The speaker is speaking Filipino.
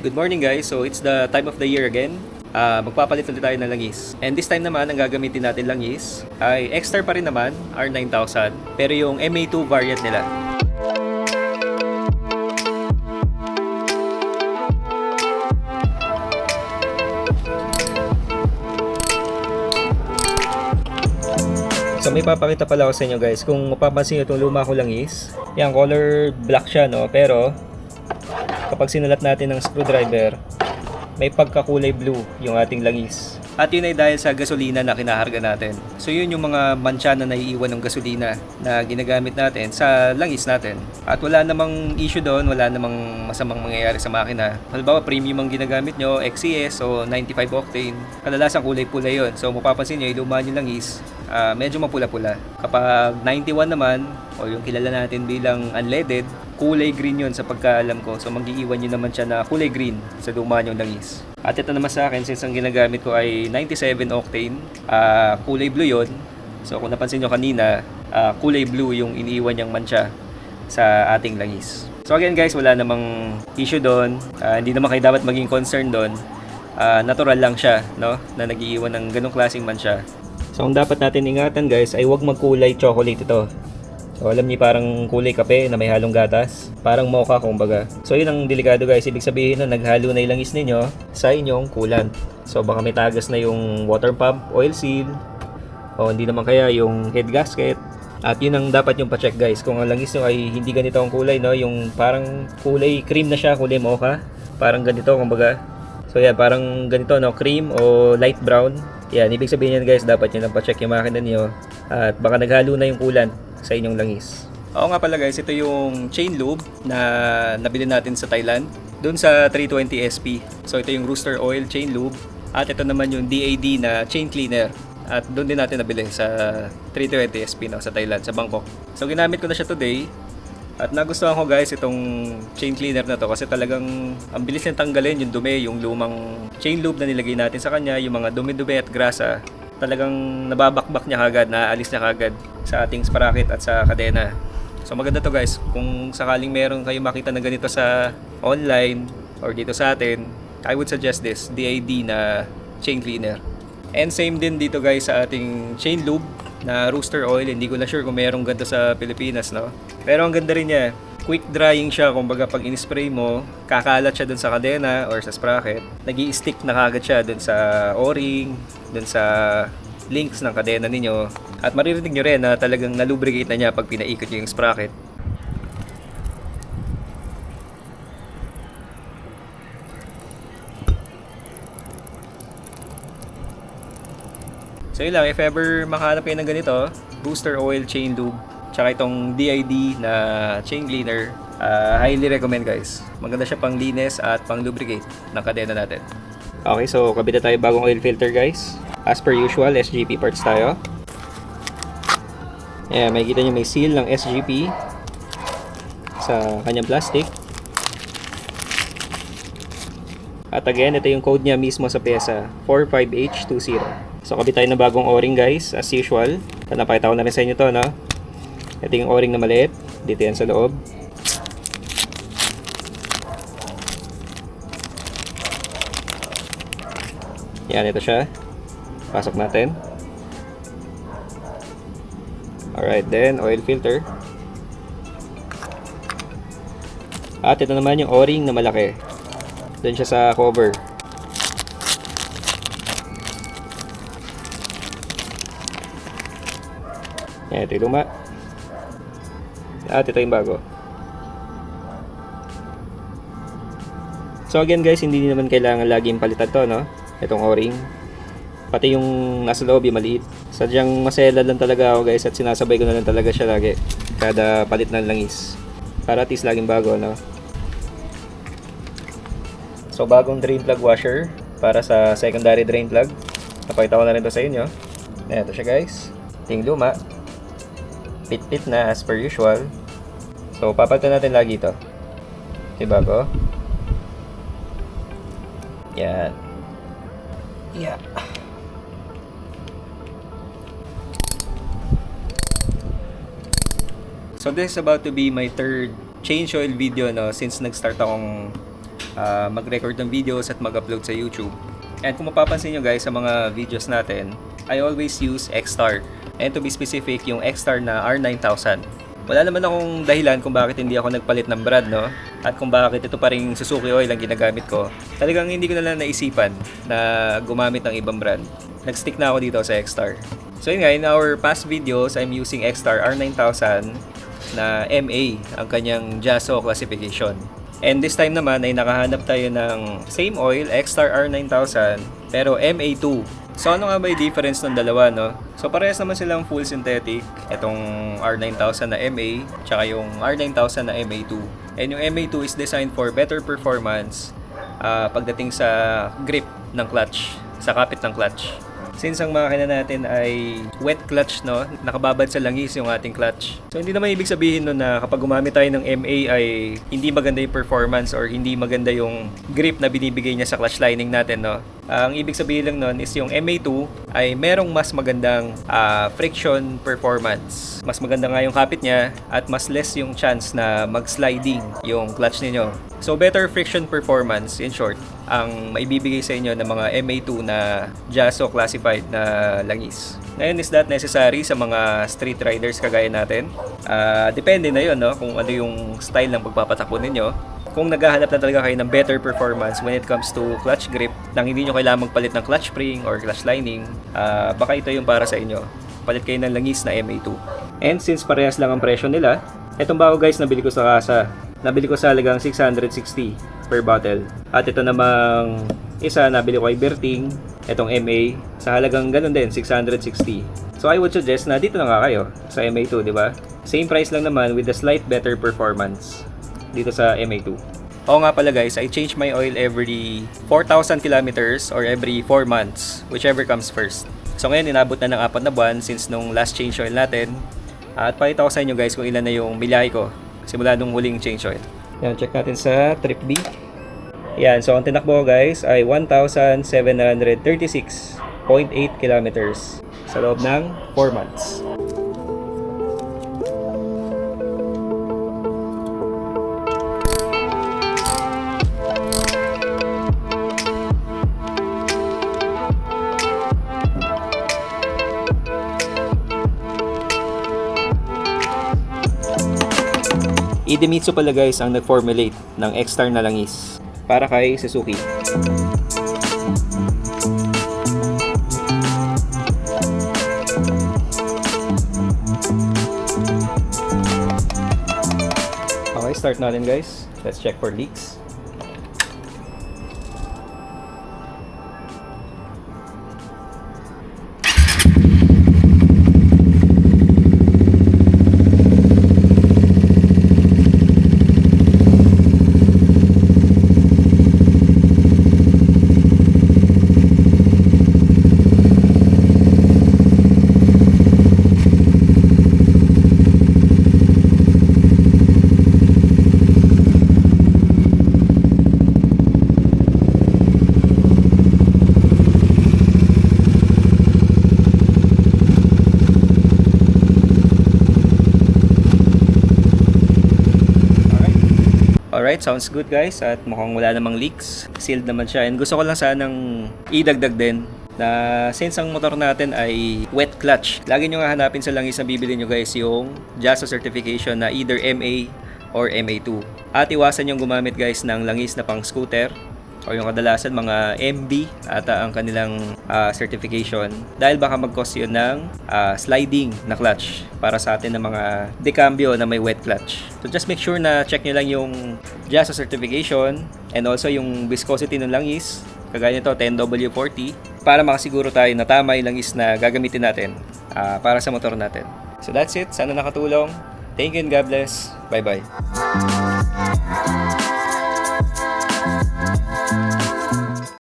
Good morning guys, so it's the time of the year again. Magpapalit ulit tayo ng langis. And this time naman, ang gagamitin natin langis ay X-Star pa rin naman, R9000. Pero yung MA2 variant nila. So may papakita pala ako sa inyo guys. Kung mapapansin nyo itong luma ko langis, yan, color black siya, no? Pero kapag sinulat natin ng screwdriver, may pagkakulay blue yung ating langis. At yun ay dahil sa gasolina na kinaharga natin. So yun yung mga mancha na naiiwan ng gasolina na ginagamit natin sa langis natin. At wala namang issue doon, wala namang masamang mangyayari sa makina. Halimbawa premium ang ginagamit nyo, XCS o 95 octane, kadalasan kulay pula yun. So mapapansin nyo, yung luma nyo langis, medyo mapula-pula. Kapag 91 naman, o yung kilala natin bilang unleaded, kulay green yun sa pagkaalam ko. So mag-iiwan nyo naman siya na kulay green sa luma nyong langis. At ito naman sa akin, since ang ginagamit ko ay 97 octane, kulay blue yun. So kung napansin nyo kanina, kulay blue yung iniiwan niyang mancha sa ating langis. So again guys, wala namang issue doon. Hindi naman kayo dapat maging concerned doon. Natural lang siya, no? Na nag-iiwan ng ganong klaseng mancha. So ang dapat natin ingatan guys ay huwag magkulay chocolate ito. So alam niyo parang kulay kape na may halong gatas, parang mocha kumbaga. So yun ang delikado guys, ibig sabihin na naghalo na yung langis ninyo sa inyong coolant. So baka may tagas na yung water pump, oil seal, o hindi naman kaya yung head gasket. At yun ang dapat yung pa-check guys, kung ang langis nyo ay hindi ganito ang kulay, no? Yung parang kulay cream na siya, kulay mocha, parang ganito kumbaga. So yan, parang ganito, no? Cream o light brown. Yan, ibig sabihin yan guys, dapat yun ang pa-check yung makina niyo. At baka naghalo na yung coolant sa inyong langis. Oo nga pala guys, ito yung chain lube na nabili natin sa Thailand doon sa 320 SP. So ito yung Rooster Oil chain lube at ito naman yung DAD na chain cleaner. At doon din natin nabili sa 320 SP, no, sa Thailand, sa Bangkok. So ginamit ko na siya today at nagustuhan ko guys itong chain cleaner na to kasi talagang ang bilis niyang tanggalin yung dumi, yung lumang chain lube na nilagay natin sa kanya, yung mga dumi-dumi at grasa. Talagang nababakbak niya kagad, naaalis niya kagad sa ating sprocket at sa kadena. So maganda to guys, kung sakaling meron kayo makita na ganito sa online or dito sa atin, I would suggest this, DAD na chain cleaner. And same din dito guys sa ating chain lube na Rooster Oil, hindi ko na sure kung merong ganito sa Pilipinas, no? Pero ang ganda rin niya, quick drying siya, kumbaga pag in-spray mo, kakalat siya dun sa kadena or sa sprocket, nag-i-stick na kagad siya dun sa o-ring, dun sa links ng kadena ninyo. At maririnig nyo rin na talagang nalubricate na niya pag pinaikot nyo yung sprocket. So yun lang, if ever makahanap kayo ng ganito, Rooster Oil Chain Lube, tsaka itong DID na chain cleaner, highly recommend guys. Maganda siya pang linis at pang lubricate ng kadena natin. Okay, so kabit na tayo bagong oil filter guys. As per usual, SGP parts tayo. Ayan, makikita nyo may seal ng SGP sa kanyang plastic. At again, ito yung code niya mismo sa pyesa, 45H20. So kabit tayo ng bagong o-ring guys, as usual. Napakita ko na rin sa inyo to, no? Ito yung o-ring na maliit, dito yan sa loob. Yan, ito siya. Pasok natin. Alright, then oil filter. At ito naman yung o-ring na malaki. Doon siya sa cover. Yan, ito yung luma. At ito yung bago. So again guys, hindi naman kailangan laging palitan to, no? Itong o-ring. Pati yung nasa loob yung maliit. Sadyang masela lang talaga ako guys at sinasabay ko na lang talaga siya lagi. Kada palit ng langis. Para at least laging bago, no? So bagong drain plug washer para sa secondary drain plug. Napakita ko na rin to sa inyo. Ayan, ito siya guys. Ito yung luma. Pit-pit na as per usual. So papalitan natin lagi ito. Ito yung bago. Yan. Yeah. So this is about to be my third change oil video, no, since nag-start akong mag-record ng videos at mag-upload sa YouTube. And kung mapapansin nyo guys sa mga videos natin, I always use X-Star. And to be specific, yung X-Star na R9000. Wala naman akong dahilan kung bakit hindi ako nagpalit ng brand, no? At kung bakit ito pa rin Suzuki Oil ang ginagamit ko. Talagang hindi ko na lang naisipan na gumamit ng ibang brand. Nag-stick na ako dito sa X-Star. So yun nga, in our past videos, I'm using X-Star R9000 na MA, ang kanyang JASO classification. And this time naman ay nakahanap tayo ng same oil, X-Star R9000, pero MA2. So ano nga ba yung difference ng dalawa, no? So parehas naman silang full synthetic, itong R9000 na MA, tsaka yung R9000 na MA2. And yung MA2 is designed for better performance pagdating sa grip ng clutch, sa kapit ng clutch. Since ang makina natin ay wet clutch, no, nakababad sa langis yung ating clutch. So hindi naman ibig sabihin no na kapag gumamit tayo ng MA ay hindi maganda yung performance or hindi maganda yung grip na binibigay niya sa clutch lining natin, no. Ang ibig sabihin lang nun is yung MA2 ay merong mas magandang friction performance. Mas maganda nga yung kapit niya at mas less yung chance na mag-sliding yung clutch ninyo. So better friction performance, in short, ang maibibigay sa inyo ng mga MA2 na JASO classified na langis. Ngayon, is that necessary sa mga street riders kagaya natin? Depende na yun, no? Kung ano yung style ng pagpapatakbo ninyo. Kung naghahanap na talaga kayo ng better performance when it comes to clutch grip, nang hindi nyo kailangan magpalit ng clutch spring or clutch lining, baka ito yung para sa inyo. Palit kayo ng langis na MA2. And since parehas lang ang presyo nila, etong bago guys nabili ko sa kasa. Nabili ko sa halagang 660 per bottle. At ito namang isa nabili ko kay Berting, itong MA, sa halagang ganun din, 660. So I would suggest na dito na nga kayo sa MA2, di ba? Same price lang naman with a slight better performance dito sa MA2. Oo nga pala guys, I change my oil every 4,000 kilometers or every 4 months, whichever comes first. So ngayon, inabot na ng 4 na buwan since nung last change oil natin. At pakita ko sa inyo guys kung ilan na yung milahe ko simula nung huling change oil. Yan, check natin sa trip B. Yan, so ang tinakbo ko guys ay 1,736.8 kilometers sa loob ng 4 months. Idemitsu pala guys ang nag-formulate ng X-Star na langis para kay Suzuki. Okay, start natin guys. Let's check for leaks. Alright, sounds good guys at mukhang wala namang leaks. Sealed naman siya and gusto ko lang sanang idagdag din na since ang motor natin ay wet clutch, lagi nyo nga hanapin sa langis na bibili nyo guys yung JASO certification na either MA or MA2. At iwasan yung gumamit guys ng langis na pang scooter o yung kadalasan mga MB ata ang kanilang certification dahil baka mag-cause yun ng sliding na clutch para sa atin ng mga decambio na may wet clutch. So just make sure na check nyo lang yung JASO certification and also yung viscosity ng langis, kagaya nito 10W40, para makasiguro tayo na tama yung langis na gagamitin natin para sa motor natin. So that's it, sana nakatulong. Thank you and God bless. Bye bye.